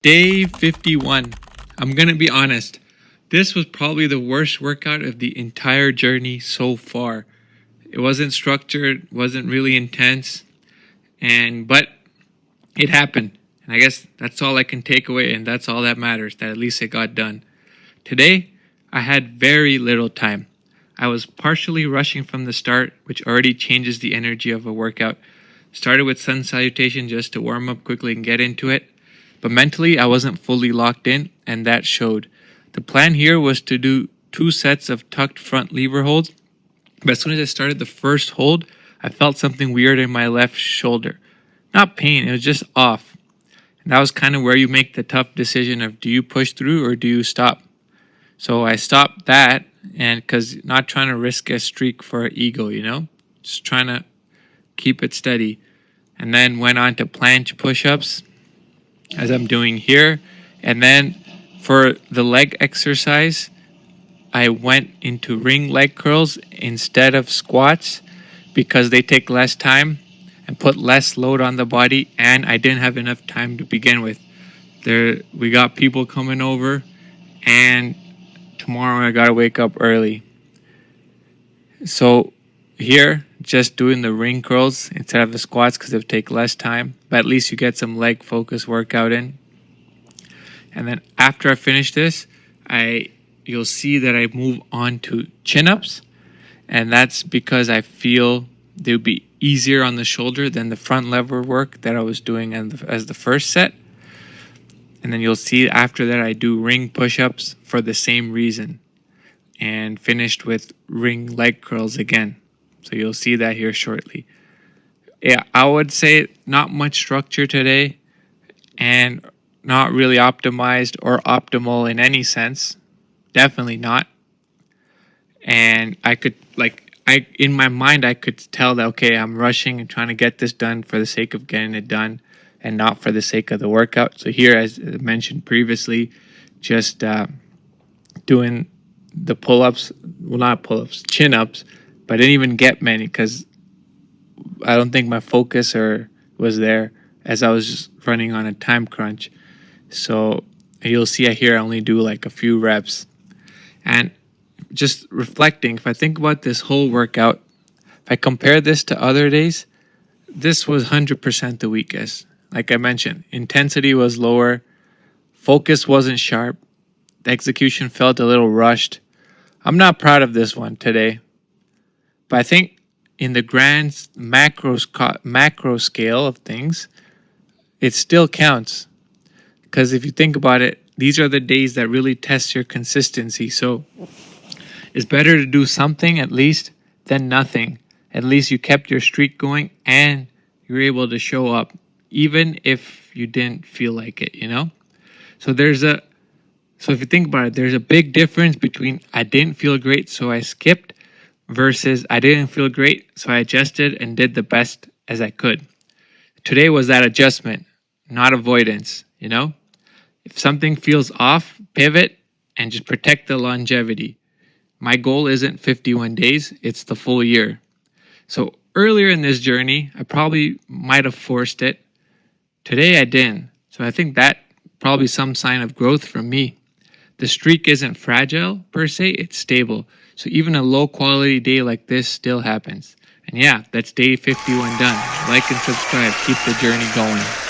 Day 51. I'm gonna be honest. This was probably the worst workout of the entire journey so far. It wasn't structured, wasn't really intense, but it happened. And I guess that's all I can take away, and that's all that matters, that at least it got done. Today, I had very little time. I was partially rushing from the start, which already changes the energy of a workout. Started with sun salutation just to warm up quickly and get into it. But mentally, I wasn't fully locked in, and that showed. The plan here was to do 2 sets of tucked front lever holds, but as soon as I started the first hold, I felt something weird in my left shoulder. Not pain, it was just off. And that was kind of where you make the tough decision of, do you push through or do you stop? So I stopped that, and because not trying to risk a streak for ego, just trying to keep it steady. And then went on to planche push-ups, as I'm doing here. And then for the leg exercise, I went into ring leg curls instead of squats because they take less time and put less load on the body, and I didn't have enough time to begin with. We got people coming over, and tomorrow I gotta wake up early. So here, just doing the ring curls instead of the squats because they take less time, but at least you get some leg focus workout in. And then after I finish this, you'll see that I move on to chin-ups, and that's because I feel they'll be easier on the shoulder than the front lever work that I was doing as the first set. And then you'll see after that I do ring push-ups for the same reason, and finished with ring leg curls again. So you'll see that here shortly. Yeah, I would say not much structure today and not really optimized or optimal in any sense. Definitely not. And in my mind, I could tell that, okay, I'm rushing and trying to get this done for the sake of getting it done and not for the sake of the workout. So here, as mentioned previously, just doing the pull-ups, well, not pull-ups, chin-ups, but I didn't even get many because I don't think my focus was there as I was just running on a time crunch. So you'll see here I only do like a few reps. And just reflecting, if I think about this whole workout, if I compare this to other days, this was 100% the weakest. Like I mentioned, intensity was lower, focus wasn't sharp, the execution felt a little rushed. I'm not proud of this one today. But I think in the grand macro scale of things, it still counts. Because if you think about it, these are the days that really test your consistency. So it's better to do something at least than nothing. At least you kept your streak going and you were able to show up, even if you didn't feel like it, So so if you think about it, there's a big difference between I didn't feel great, so I skipped, versus I didn't feel great, so I adjusted and did the best as I could. Today was that adjustment, not avoidance, If something feels off, pivot and just protect the longevity. My goal isn't 51 days, it's the full year. So earlier in this journey, I probably might have forced it. Today I didn't. So I think that probably some sign of growth from me. The streak isn't fragile per se, it's stable. So even a low quality day like this still happens. And yeah, that's day 51 done. Like and subscribe. Keep the journey going.